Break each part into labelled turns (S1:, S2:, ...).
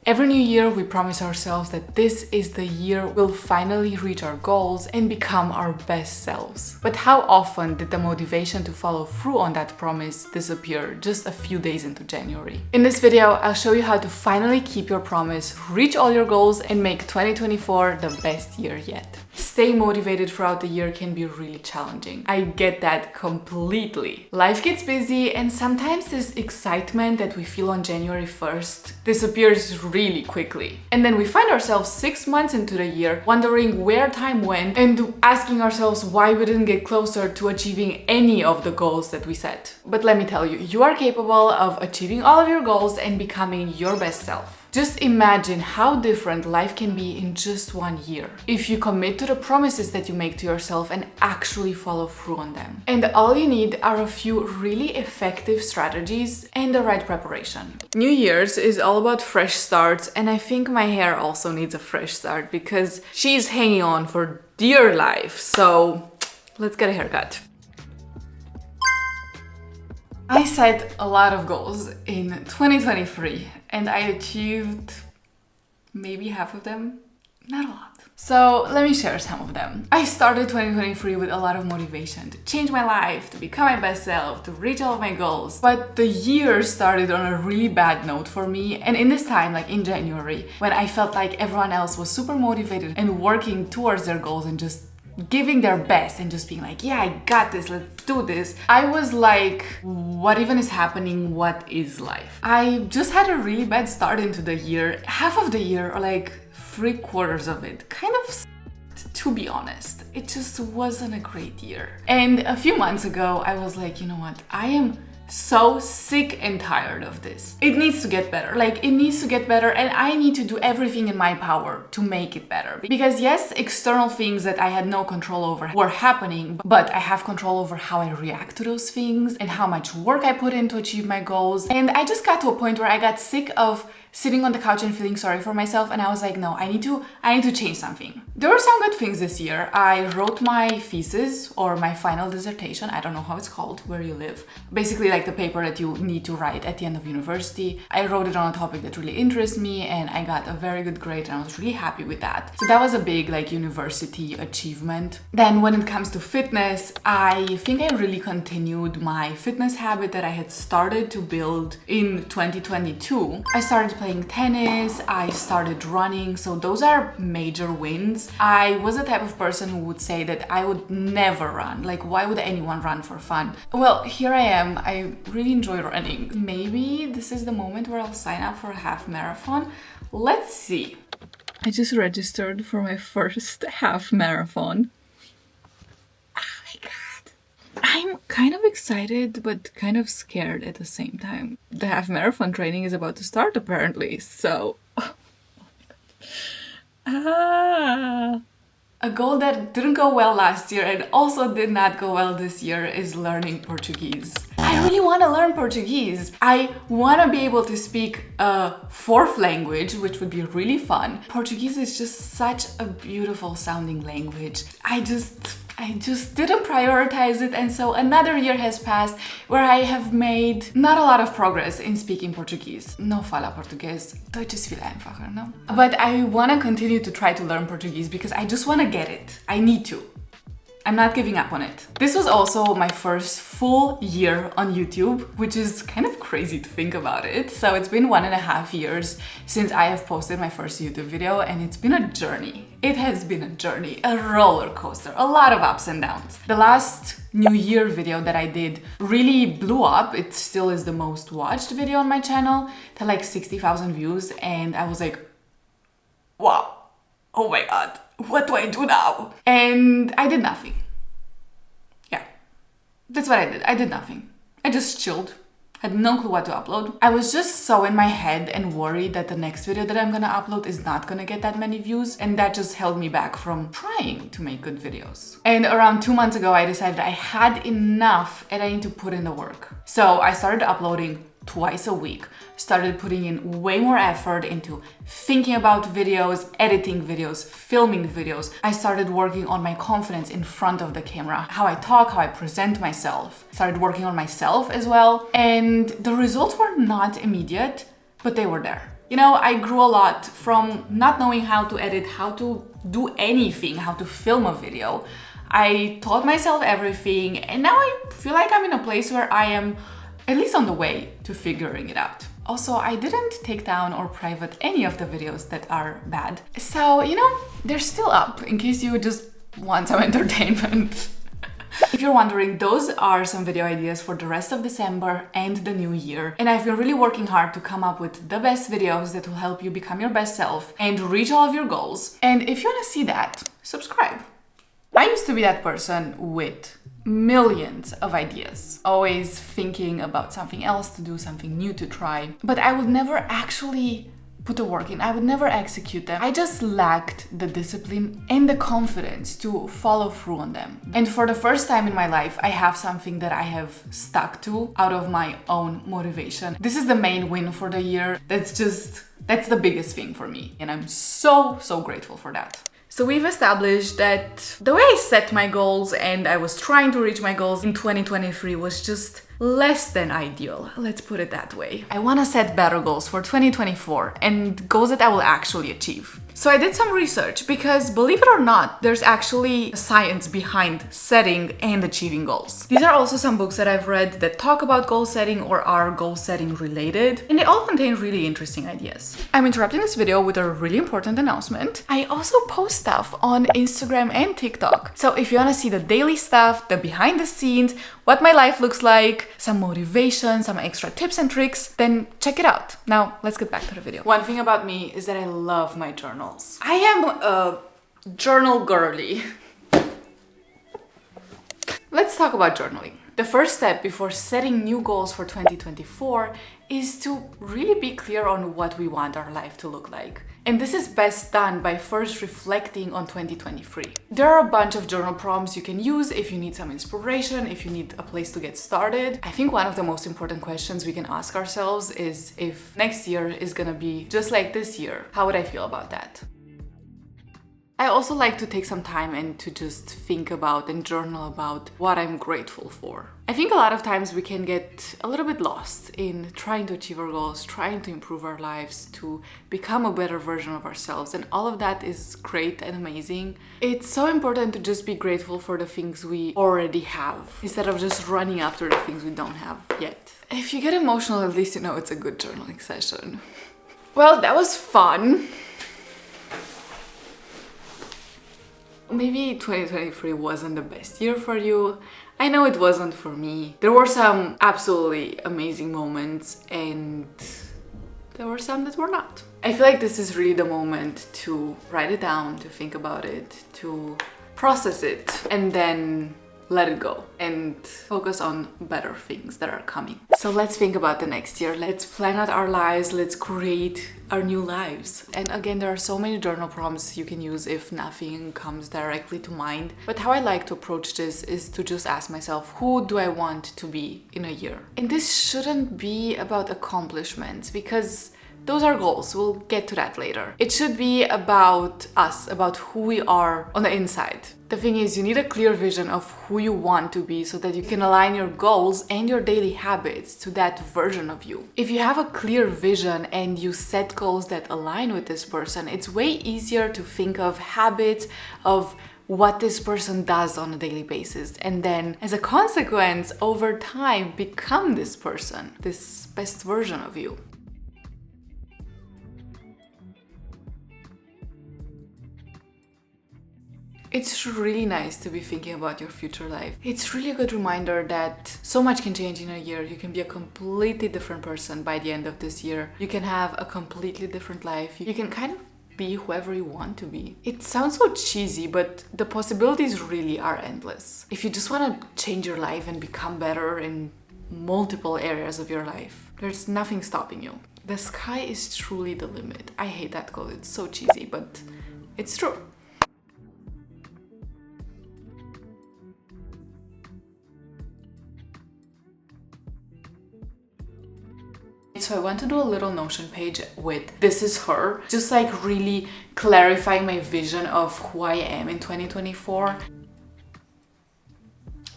S1: Every new year, we promise ourselves that this is the year we'll finally reach our goals and become our best selves. But how often did the motivation to follow through on that promise disappear just a few days into January? In this video, I'll show you how to finally keep your promise, reach all your goals, and make 2024 the best year yet. Staying motivated throughout the year can be really challenging. I get that completely. Life gets busy, and sometimes this excitement that we feel on January 1st disappears really quickly. And then we find ourselves 6 months into the year wondering where time went and asking ourselves why we didn't get closer to achieving any of the goals that we set. But let me tell you, you are capable of achieving all of your goals and becoming your best self. Just imagine how different life can be in just 1 year if you commit to the promises that you make to yourself and actually follow through on them. And all you need are a few really effective strategies and the right preparation. New Year's is all about fresh starts, and I think my hair also needs a fresh start because she's hanging on for dear life. So let's get a haircut. I set a lot of goals in 2023 and I achieved maybe half of them, not a lot. So let me share some of them. I started 2023 with a lot of motivation to change my life, to become my best self, to reach all of my goals. But the year started on a really bad note for me. And in this time, like in January, when I felt like everyone else was super motivated and working towards their goals and just giving their best and just being like, yeah, I got this, let's do this. I was like, what even is happening? What is life? I just had a really bad start into the year. Half of the year, or like 3/4 of it, kind of sucked, to be honest. It just wasn't a great year. And a few months ago, I was like, you know what? I am so sick and tired of this. It needs to get better. Like, it needs to get better, and I need to do everything in my power to make it better. Because yes, external things that I had no control over were happening, but I have control over how I react to those things and how much work I put in to achieve my goals. And I just got to a point where I got sick of sitting on the couch and feeling sorry for myself, and I was like, no, I need to change something. There were some good things this year. I wrote my thesis or my final dissertation. I don't know how it's called where you live. Basically like the paper that you need to write at the end of university. I wrote it on a topic that really interests me and I got a very good grade and I was really happy with that. So that was a big like university achievement. Then when it comes to fitness, I think I really continued my fitness habit that I had started to build in 2022. I started playing tennis, I started running, so those are major wins. I was the type of person who would say that I would never run. Like, why would anyone run for fun? Well, here I am. I really enjoy running. Maybe this is the moment where I'll sign up for a half marathon. Let's see. I just registered for my first half marathon. Oh my god. I'm kind of excited, but kind of scared at the same time. The half marathon training is about to start apparently, so... A goal that didn't go well last year and also did not go well this year is learning Portuguese. I really want to learn Portuguese. I want to be able to speak a fourth language, which would be really fun. Portuguese is just such a beautiful sounding language. I just didn't prioritize it, and so another year has passed where I have made not a lot of progress in speaking Portuguese. No fala português. Deutsch ist viel einfacher, no? But I want to continue to try to learn Portuguese because I just want to get it. I need to. I'm not giving up on it. This was also my first full year on YouTube, which is kind of crazy to think about it. So it's been 1.5 years since I have posted my first YouTube video, and it's been a journey. It has been a journey, a roller coaster, a lot of ups and downs. The last New Year video that I did really blew up. It still is the most watched video on my channel. It had like 60,000 views, and I was like, wow, oh my god. What do I do now? And I did nothing. Yeah, that's what I did. I did nothing. I just chilled. Had no clue what to upload. I was just so in my head and worried that the next video that I'm gonna upload is not gonna get that many views, and that just held me back from trying to make good videos. And around 2 months ago, I decided I had enough and I need to put in the work. So I started uploading twice a week, started putting in way more effort into thinking about videos, editing videos, filming videos. I started working on my confidence in front of the camera, how I talk, how I present myself. Started working on myself as well, and the results were not immediate, but they were there. You know, I grew a lot from not knowing how to edit, how to do anything, how to film a video. I taught myself everything, and now I feel like I'm in a place where I am at least on the way to figuring it out. Also, I didn't take down or private any of the videos that are bad. So, you know, they're still up in case you just want some entertainment. If you're wondering, those are some video ideas for the rest of December and the new year. And I've been really working hard to come up with the best videos that will help you become your best self and reach all of your goals. And if you want to see that, subscribe. I used to be that person with millions of ideas, always thinking about something else to do, something new to try, but I would never actually put the work in. I would never execute them. I just lacked the discipline and the confidence to follow through on them. And for the first time in my life, I have something that I have stuck to out of my own motivation. This is the main win for the year. That's the biggest thing for me. And I'm so grateful for that. So we've established that the way I set my goals and I was trying to reach my goals in 2023 was just less than ideal. Let's put it that way. I want to set better goals for 2024 and goals that I will actually achieve. So I did some research because, believe it or not, there's actually science behind setting and achieving goals. These are also some books that I've read that talk about goal setting or are goal setting related, and they all contain really interesting ideas. I'm interrupting this video with a really important announcement. I also post stuff on Instagram and TikTok. So if you want to see the daily stuff, the behind the scenes, what my life looks like, some motivation, some extra tips and tricks, then check it out. Now, let's get back to the video. One thing about me is that I love my journals. I am a journal girly. Let's talk about journaling. The first step before setting new goals for 2024 is to really be clear on what we want our life to look like. And this is best done by first reflecting on 2023. There are a bunch of journal prompts you can use if you need some inspiration, if you need a place to get started. I think one of the most important questions we can ask ourselves is, if next year is gonna be just like this year, how would I feel about that? I also like to take some time and to just think about and journal about what I'm grateful for. I think a lot of times we can get a little bit lost in trying to achieve our goals, trying to improve our lives, to become a better version of ourselves, and all of that is great and amazing. It's so important to just be grateful for the things we already have, instead of just running after the things we don't have yet. If you get emotional, at least you know it's a good journaling session. Well, that was fun. Maybe 2023 wasn't the best year for you. I know it wasn't for me. There were some absolutely amazing moments and there were some that were not. I feel like this is really the moment to write it down, to think about it, to process it, and then let it go and focus on better things that are coming. So let's think about the next year. Let's plan out our lives. Let's create our new lives. And again, there are so many journal prompts you can use if nothing comes directly to mind. But how I like to approach this is to just ask myself, who do I want to be in a year? And this shouldn't be about accomplishments, because those are goals. We'll get to that later. It should be about us, about who we are on the inside. The thing is, you need a clear vision of who you want to be so that you can align your goals and your daily habits to that version of you. If you have a clear vision and you set goals that align with this person, it's way easier to think of habits, of what this person does on a daily basis, and then as a consequence, over time, become this person, this best version of you. It's really nice to be thinking about your future life. It's really a good reminder that so much can change in a year. You can be a completely different person by the end of this year. You can have a completely different life. You can kind of be whoever you want to be. It sounds so cheesy, but the possibilities really are endless. If you just want to change your life and become better in multiple areas of your life, there's nothing stopping you. The sky is truly the limit. I hate that quote. It's so cheesy, but it's true. So I want to do a little Notion page with "This is her," just like really clarifying my vision of who I am in 2024.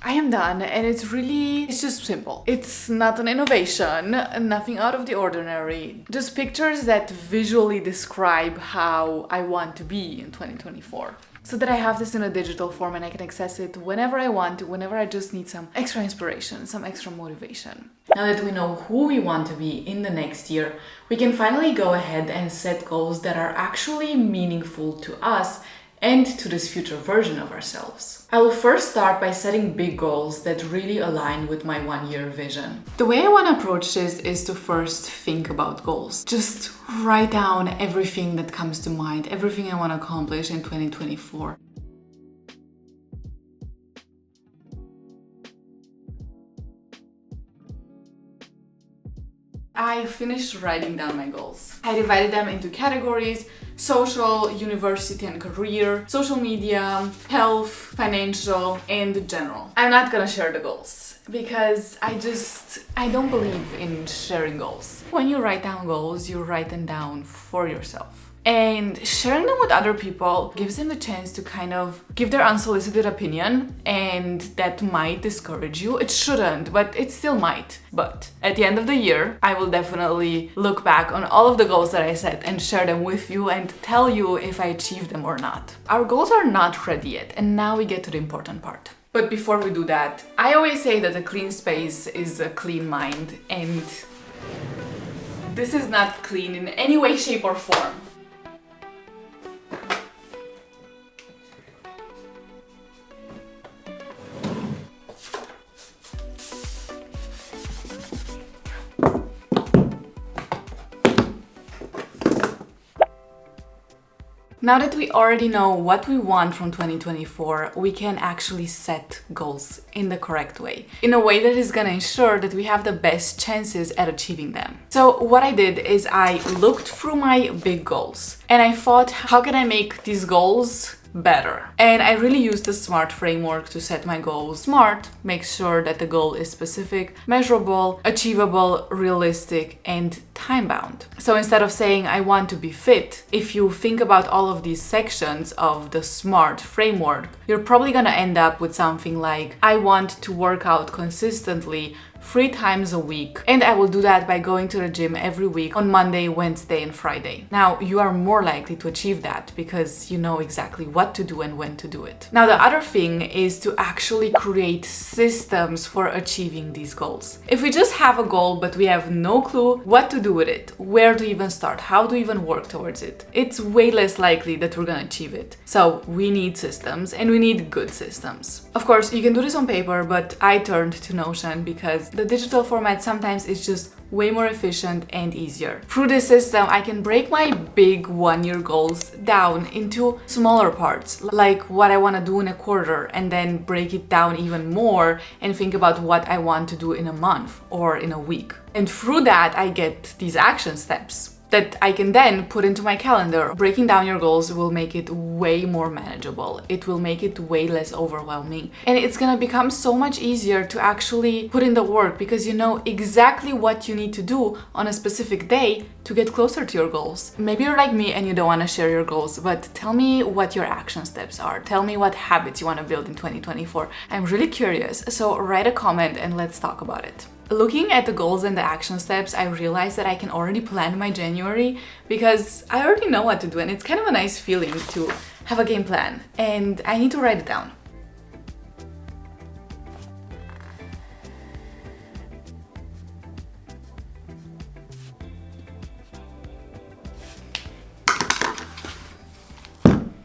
S1: I am done, and it's just simple. It's not an innovation, nothing out of the ordinary. Just pictures that visually describe how I want to be in 2024. So that I have this in a digital form and I can access it whenever I want to, whenever I just need some extra inspiration, some extra motivation. Now that we know who we want to be in the next year, we can finally go ahead and set goals that are actually meaningful to us and to this future version of ourselves. I will first start by setting big goals that really align with my 1-year vision. The way I want to approach this is to first think about goals. Just write down everything that comes to mind, everything I want to accomplish in 2024. I finished writing down my goals. I divided them into categories: social, university and career, social media, health, financial, and general. I'm not gonna share the goals because I don't believe in sharing goals. When you write down goals, you write them down for yourself. And sharing them with other people gives them the chance to kind of give their unsolicited opinion, and that might discourage you. It shouldn't, but it still might. But at the end of the year, I will definitely look back on all of the goals that I set and share them with you and tell you if I achieved them or not. Our goals are not ready yet, and now we get to the important part. But before we do that, I always say that a clean space is a clean mind, and this is not clean in any way, shape, or form. Now that we already know what we want from 2024, we can actually set goals in the correct way, in a way that is gonna ensure that we have the best chances at achieving them. So what I did is I looked through my big goals and I thought, how can I make these goals better? And I really used the SMART framework to set my goals. SMART makes sure that the goal is specific, measurable, achievable, realistic, and time-bound. So instead of saying I want to be fit, if you think about all of these sections of the SMART framework, you're probably gonna end up with something like I want to work out consistently 3 times a week, and I will do that by going to the gym every week on Monday, Wednesday, and Friday. Now, you are more likely to achieve that because you know exactly what to do and when to do it. Now, the other thing is to actually create systems for achieving these goals. If we just have a goal but we have no clue what to do with it, where to even start, how to even work towards it, it's way less likely that we're gonna achieve it. So we need systems, and we need good systems. Of course, you can do this on paper, but I turned to Notion because the digital format sometimes is just way more efficient and easier. Through this system, I can break my big 1-year goals down into smaller parts, like what I want to do in a quarter, and then break it down even more and think about what I want to do in a month or in a week. And through that, I get these action steps that I can then put into my calendar. Breaking down your goals will make it way more manageable. It will make it way less overwhelming. And it's gonna become so much easier to actually put in the work because you know exactly what you need to do on a specific day to get closer to your goals. Maybe you're like me and you don't wanna share your goals, but tell me what your action steps are. Tell me what habits you wanna build in 2024. I'm really curious, so write a comment and let's talk about it. Looking at the goals and the action steps, I realized that I can already plan my January because I already know what to do, and it's kind of a nice feeling to have a game plan, and I need to write it down.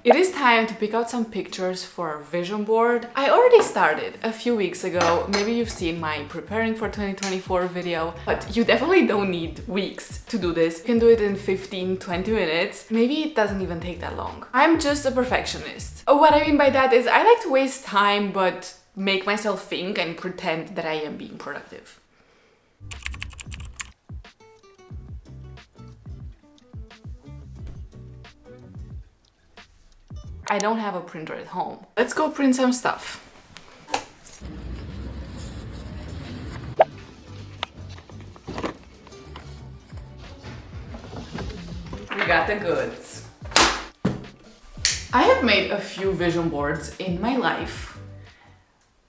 S1: It is time to pick out some pictures for our vision board. I already started a few weeks ago. Maybe you've seen my preparing for 2024 video, but you definitely don't need weeks to do this. You can do it in 15-20 minutes. Maybe it doesn't even take that long. I'm just a perfectionist. What I mean by that is I like to waste time, but make myself think and pretend that I am being productive. I don't have a printer at home. Let's go print some stuff. We got the goods. I have made a few vision boards in my life,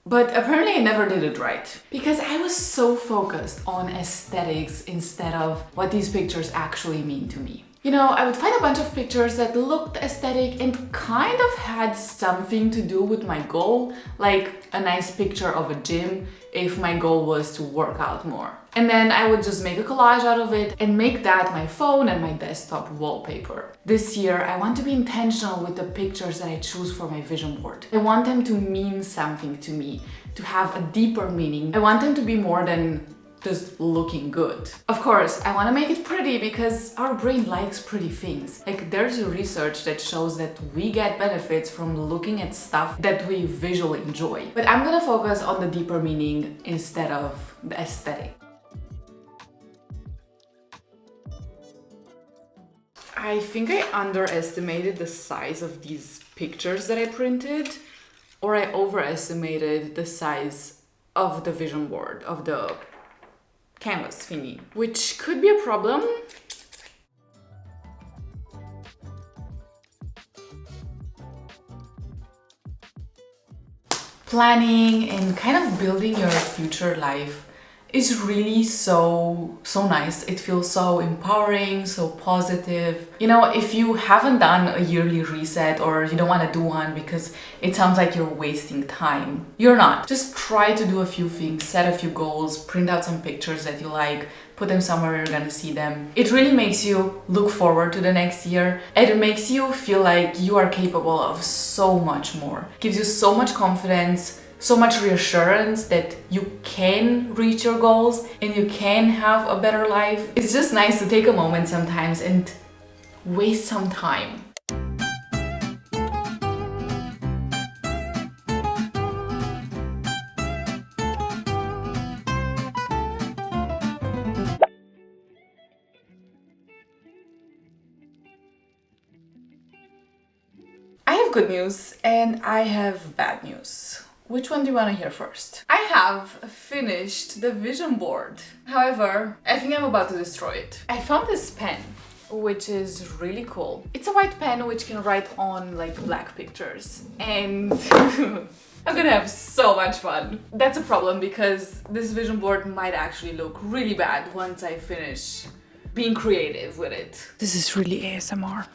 S1: But apparently I never did it right because I was so focused on aesthetics instead of what these pictures actually mean to me. You know, I would find a bunch of pictures that looked aesthetic and kind of had something to do with my goal, like a nice picture of a gym if my goal was to work out more. And then I would just make a collage out of it and make that my phone and my desktop wallpaper. This year, I want to be intentional with the pictures that I choose for my vision board. I want them to mean something to me, to have a deeper meaning. I want them to be more than just looking good. Of course, I want to make it pretty because our brain likes pretty things. Like, there's research that shows that we get benefits from looking at stuff that we visually enjoy. But I'm gonna focus on the deeper meaning instead of the aesthetic. I think I underestimated the size of these pictures that I printed, or I overestimated the size of the vision board, of the canvas thingy, which could be a problem. Planning and kind of building your future life is really so nice. It feels so empowering, so positive. You know, if you haven't done a yearly reset or you don't want to do one because it sounds like you're wasting time, you're not. Just try to do a few things, set a few goals, print out some pictures that you like, put them somewhere you're gonna see them. It really makes you look forward to the next year, and it makes you feel like you are capable of so much more. It gives you so much confidence, so much reassurance that you can reach your goals and you can have a better life. It's just nice to take a moment sometimes and waste some time. I have good news and I have bad news. Which one do you want to hear first? I have finished the vision board. However, I think I'm about to destroy it. I found this pen, which is really cool. It's a white pen which can write on like black pictures, and I'm gonna have so much fun. That's a problem because this vision board might actually look really bad once I finish being creative with it. This is really ASMR.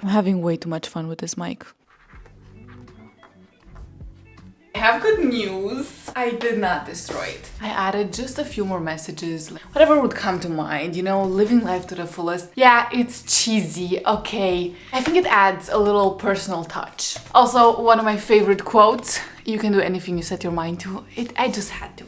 S1: I'm having way too much fun with this mic. I have good news. I did not destroy it. I added just a few more messages, whatever would come to mind, you know, living life to the fullest. Yeah, it's cheesy, okay. I think it adds a little personal touch. Also, one of my favorite quotes, you can do anything you set your mind to. I just had to.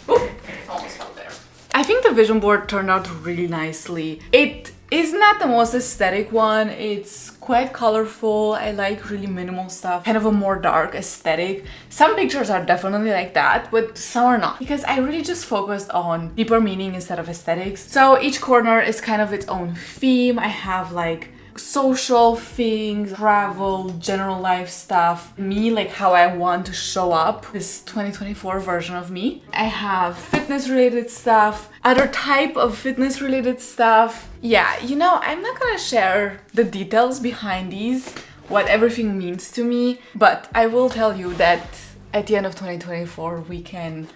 S1: Oop, almost fell there. I think the vision board turned out really nicely. It is not the most aesthetic one. It's quite colorful. I like really minimal stuff, kind of a more dark aesthetic. Some pictures are definitely like that, but some are not, because I really just focused on deeper meaning instead of aesthetics. So each corner is kind of its own theme. I have like social things, travel, general life stuff, me, like how I want to show up, this 2024 version of me. I have fitness related stuff, other type of fitness related stuff. Yeah, you know, I'm not gonna share the details behind these, what everything means to me, but I will tell you that at the end of 2024 we can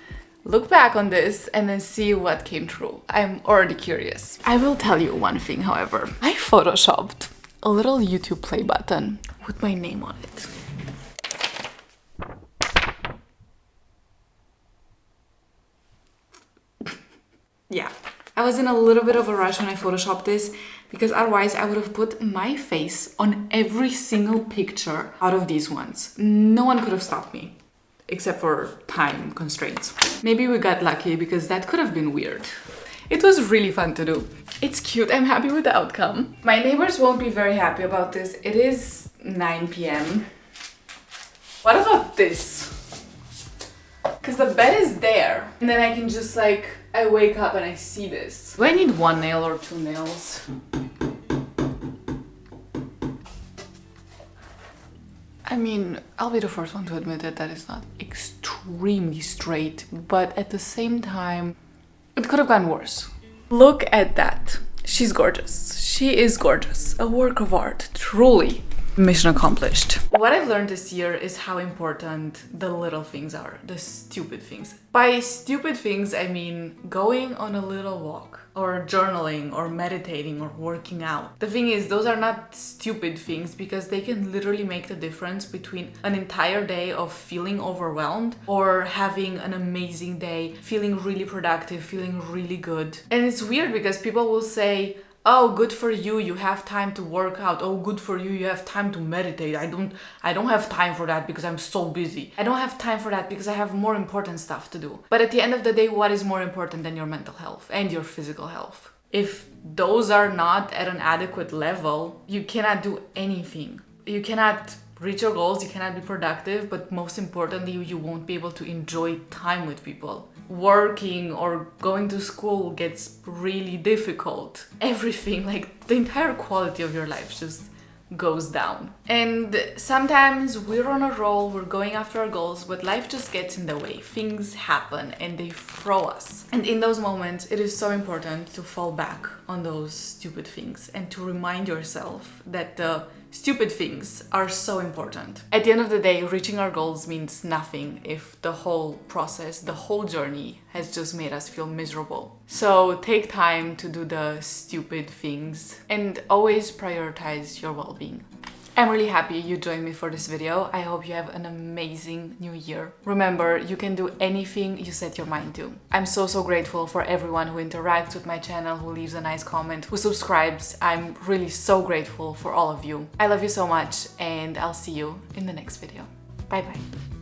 S1: look back on this and then see what came true. I'm already curious. I will tell you one thing, however. I photoshopped a little YouTube play button with my name on it. Yeah, I was in a little bit of a rush when I photoshopped this because otherwise I would have put my face on every single picture out of these ones. No one could have stopped me, except for time constraints. Maybe we got lucky because that could have been weird. It was really fun to do. It's cute, I'm happy with the outcome. My neighbors won't be very happy about this. It is 9 p.m. What about this? Because the bed is there. And then I can just like, I wake up and I see this. Do I need one nail or two nails? I mean, I'll be the first one to admit that is not extremely straight, but at the same time, it could have gone worse. Look at that. She's gorgeous. She is gorgeous. A work of art, truly. mission accomplished. What I've learned this year is how important the little things are, the stupid things. By stupid things, I mean going on a little walk, or journaling, or meditating, or working out. The thing is, those are not stupid things because they can literally make the difference between an entire day of feeling overwhelmed or having an amazing day, feeling really productive, feeling really good. And it's weird because people will say, oh, good for you, you have time to work out. Oh, good for you, you have time to meditate. I don't have time for that because I'm so busy. I don't have time for that because I have more important stuff to do. But at the end of the day, what is more important than your mental health and your physical health? If those are not at an adequate level, you cannot do anything. You cannot reach your goals, you cannot be productive, but most importantly, you won't be able to enjoy time with people. Working or going to school gets really difficult. Everything, like the entire quality of your life just goes down. And sometimes we're on a roll, we're going after our goals, but life just gets in the way. Things happen and they throw us. And in those moments, it is so important to fall back on those stupid things and to remind yourself that the stupid things are so important. At the end of the day, reaching our goals means nothing if the whole process, the whole journey has just made us feel miserable. So take time to do the stupid things and always prioritize your well-being. I'm really happy you joined me for this video. I hope you have an amazing new year. Remember, you can do anything you set your mind to. I'm so grateful for everyone who interacts with my channel, who leaves a nice comment, who subscribes. I'm really so grateful for all of you. I love you so much and I'll see you in the next video. Bye bye.